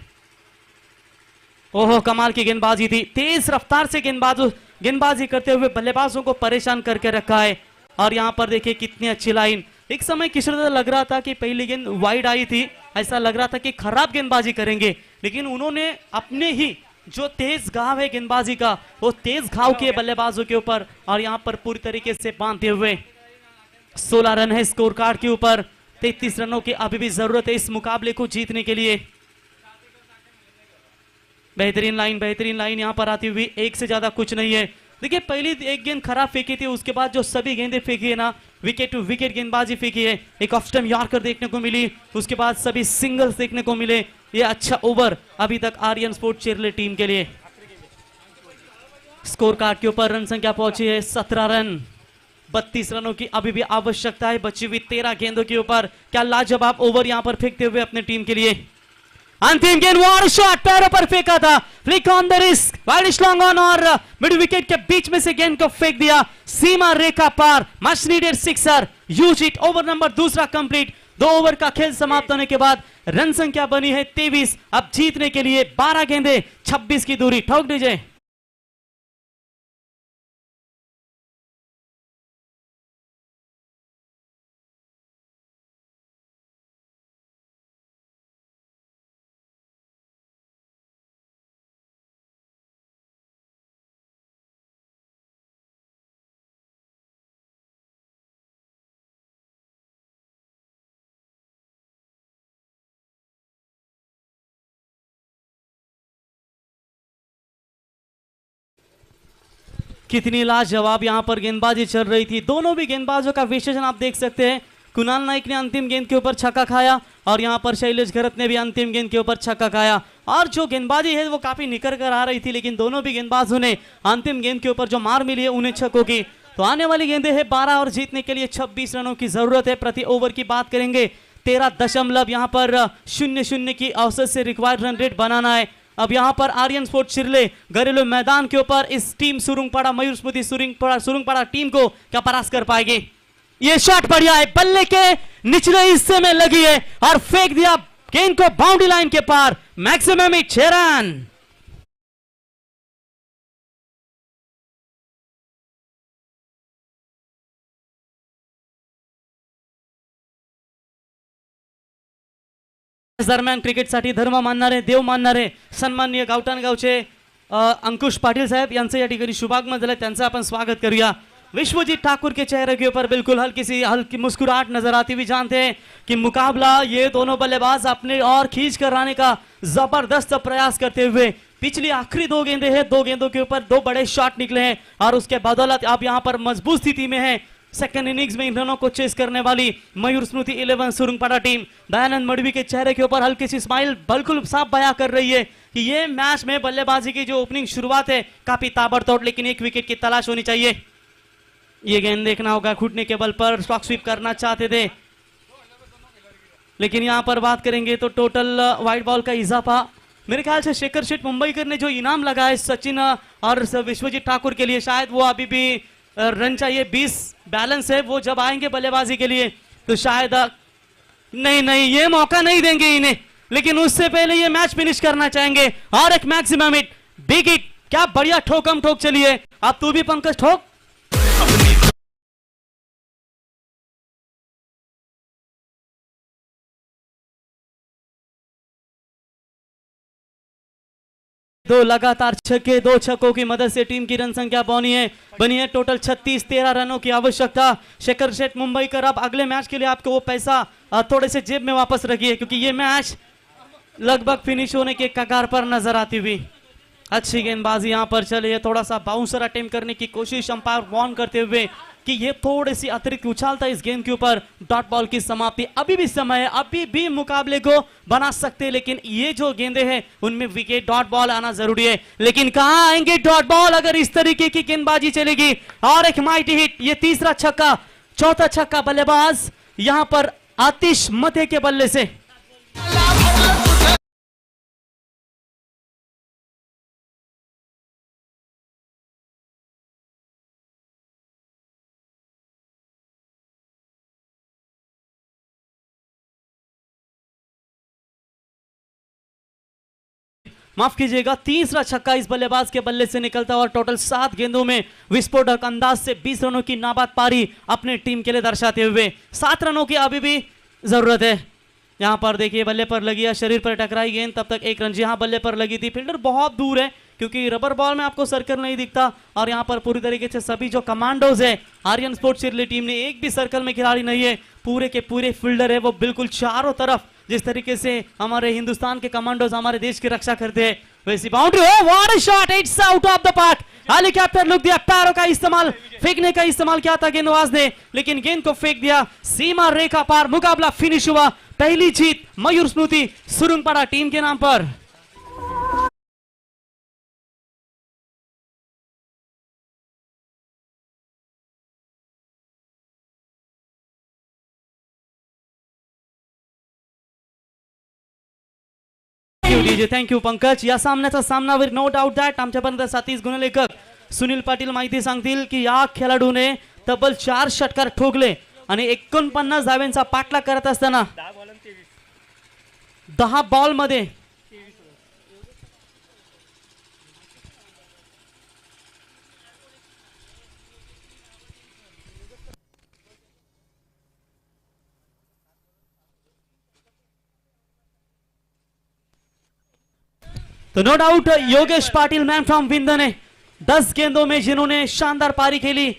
[SPEAKER 1] ओहो कमाल की गेंदबाजी थी, तेज रफ्तार से गेंदबाजी करते हुए बल्लेबाजों को परेशान करके रखा है, और यहां पर देखिए कितनी अच्छी लाइन। एक समय किशोर लग रहा था कि पहली गेंद वाइड आई थी, ऐसा लग रहा था कि खराब गेंदबाजी करेंगे, लेकिन उन्होंने अपने ही जो तेज घाव है गेंदबाजी का, वो तेज घाव किए बल्लेबाजों के ऊपर, और यहां पर पूरी तरीके से बांधते हुए 16 रन है स्कोर कार्ड के ऊपर। 33 रनों की अभी भी जरूरत है इस मुकाबले को जीतने के लिए। बेहतरीन लाइन यहां पर आती हुई, एक से ज्यादा कुछ नहीं है। देखिए पहली एक गेंद खराब फेंकी थी, उसके बाद जो सभी गेंदें फेंकी है ना, विकेट टू विकेट गेंदबाजी फेंकी है, एक ऑफ स्टंप यॉर्कर देखने को मिली, उसके बाद सभी सिंगल्स देखने को मिले। ये अच्छा ओवर अभी तक आर्यन स्पोर्ट चिरले टीम के लिए। स्कोर कार्ड के ऊपर रन संख्या पहुंची है 17 रन, 32 रनों की अभी भी आवश्यकता है बची हुई 13 गेंदों के ऊपर। क्या लाजवाब ओवर यहां पर फेंकते हुए अपने टीम के लिए। अंतिम गेंद वार शॉट पैरों पर फेंका था, flick on the risk, wide long on, और मिड विकेट के बीच में से गेंद को फेंक दिया सीमा रेखा पार, much needed sixer, use it. Over number दूसरा कंप्लीट। 2 ओवर का खेल समाप्त होने के बाद रन संख्या बनी है 23। अब जीतने के लिए 12 गेंदें, 26 की दूरी। ठोक दीजिए। कितनी लाजवाब यहाँ पर गेंदबाजी चल रही थी। दोनों भी गेंदबाजों का विश्लेषण आप देख सकते हैं। कुणाल नाइक ने अंतिम गेंद के ऊपर छक्का खाया और यहाँ पर शैलेश घरत ने भी अंतिम गेंद के ऊपर छक्का खाया। और जो गेंदबाजी है वो काफी निकल कर आ रही थी, लेकिन दोनों भी गेंदबाजों ने अंतिम गेंद के ऊपर जो मार मिली है उन्हें छक्कों की। तो आने वाली गेंदें हैं 12 और जीतने के लिए 26 रनों की जरूरत है। प्रति ओवर की बात करेंगे 13 यहाँ पर 0-0 की औसत से रिक्वायर्ड रन रेट बनाना है। अब यहाँ पर आर्यन स्पोर्ट शिरले घरेलू मैदान के ऊपर इस टीम सुरुंगपाड़ा मयूर स्मृति सुरुंगपाड़ा टीम को क्या परास्त कर पाएगी। ये शॉट बढ़िया है, बल्ले के निचले हिस्से में लगी है और फेंक दिया गेंद को बाउंड्री लाइन के पार। Maximum 6 run. दरम्यान क्रिकेटसाठी धर्म मानणारे देव मानणारे सन्माननीय गावठाण गावचे अंकुश पाटिल साहब यांचं या ठिकाणी शुभागमन झालं, त्यांचं आपण स्वागत करूया। विश्वजीत ठाकुर के चेहरे के ऊपर बिल्कुल हल्की मुस्कुराहट नजर आती हुई। जानते हैं कि मुकाबला ये दोनों बल्लेबाज अपने और खींच कर आने का जबरदस्त प्रयास करते हुए पिछली आखिरी 2 गेंदें हैं, 2 गेंदों के ऊपर 2 बड़े शॉट निकले हैं और उसके बदौलत आप यहाँ पर मजबूत स्थिति में है। सेकंड इनिंग्स में इन रनों को चेस करने वाली मयूर स्मृति 11 सुरुंगपाड़ा टीम दयानंद मडवी के चेहरे के ऊपर हल्की सी स्माइल बिल्कुल साफ बयां कर रही है कि ये मैच में बल्लेबाजी की जो ओपनिंग शुरुआत है काफी ताबड़तोड़, लेकिन एक विकेट की तलाश होनी चाहिए। ये गेंद देखना होगा, घुटने के बल पर स्टॉक स्वीप करना चाहते थे, लेकिन यहां पर बात करेंगे तो टोटल वाइड बॉल का इजाफा मेरे ख्याल से शेखर शेठ मुंबईकर ने जो इनाम लगाया है सचिन और विश्वजीत ठाकुर के लिए, शायद वो अभी भी रन चाहिए 20 बैलेंस है। वो जब आएंगे बल्लेबाजी के लिए तो शायद नहीं ये मौका नहीं देंगे इन्हें, लेकिन उससे पहले ये मैच फिनिश करना चाहेंगे। और एक मैक्सिमम हिट, बिग हिट, क्या बढ़िया ठोकम ठोक चली है। अब तू भी पंकज ठोक। दो लगातार छक्के, 2 छक्कों की मदद से टीम की रन संख्या बनी है टोटल 36-13 रनों की आवश्यकता। शेखर शेठ मुंबईकर अब अगले मैच के लिए आपको वो पैसा थोड़े से जेब में वापस रखिए, क्योंकि ये मैच लगभग फिनिश होने के कगार पर नजर आती हुई। अच्छी गेंदबाजी यहां पर चली है, थोड़ा सा बाउंसर अटेम्प्ट करने की कोशिश, अंपायर वार्न करते हुए कि ये थोड़ी सी अतिरिक्त उछालता है इस गेंद के ऊपर। डॉट बॉल की समाप्ति, अभी भी समय है, अभी भी मुकाबले को बना सकते हैं, लेकिन ये जो गेंदे हैं उनमें विकेट डॉट बॉल आना जरूरी है। लेकिन कहां आएंगे डॉट बॉल अगर इस तरीके की गेंदबाजी चलेगी। और एक माइटी हिट, ये तीसरा छक्का, चौथा छक्का बल्लेबाज यहां पर आतिश मते के बल्ले से। माफ कीजिएगा, तीसरा छक्का इस बल्लेबाज के बल्ले से निकलता है और टोटल 7 गेंदों में विस्फोटक अंदाज से 20 रनों की नाबाद पारी अपने टीम के लिए दर्शाते हुए 7 रनों की अभी भी जरूरत है। यहां पर देखिए बल्ले पर लगी है, शरीर पर टकराई गेंद, तब तक 1 रन। जी हां, बल्ले पर लगी थी, फील्डर बहुत दूर है क्योंकि रबर बॉल में आपको सर्कल नहीं दिखता। और यहां पर पूरी तरीके से सभी जो कमांडोज है आर्यन स्पोर्ट्स शिरली टीम ने, एक भी सर्कल में खिलाड़ी नहीं है, पूरे के पूरे फील्डर है वो बिल्कुल चारों तरफ जिस तरीके से हमारे हिंदुस्तान के कमांडोज हमारे देश की रक्षा करते हैं वैसी बाउंड्री हो। What a shot, it's out of the park. Helicopter look दिया, पैरों का इस्तेमाल, फेंकने का इस्तेमाल किया था गेंदबाज ने, लेकिन गेंद को फेंक दिया सीमा रेखा पार। मुकाबला फिनिश हुआ, पहली जीत मयूर स्मृति सुरुंगपाड़ा टीम के नाम पर। DJ, thank you Pankaj. या सामन्याचा सामनावीर नो डाऊट दॅट आमच्यापर्यंत साथीच गुणलेखक सुनील पाटील माहिती सांगतील की या खेळाडूने तब्बल 4 षटकार ठोकले आणि 49 धाव्यांचा पाठलाग करत असताना 10 बॉल मध्ये तो no doubt Yogesh Patil man from विंदर ने 10 गेंदों में जिन्होंने शानदार पारी खेली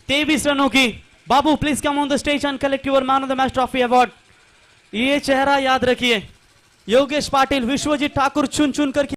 [SPEAKER 1] 23 रनों की। Babu please come on the stage and collect your man of the match trophy award. ये चेहरा याद रखिए, योगेश पाटिल, विश्वजीत ठाकुर चुन चुन कर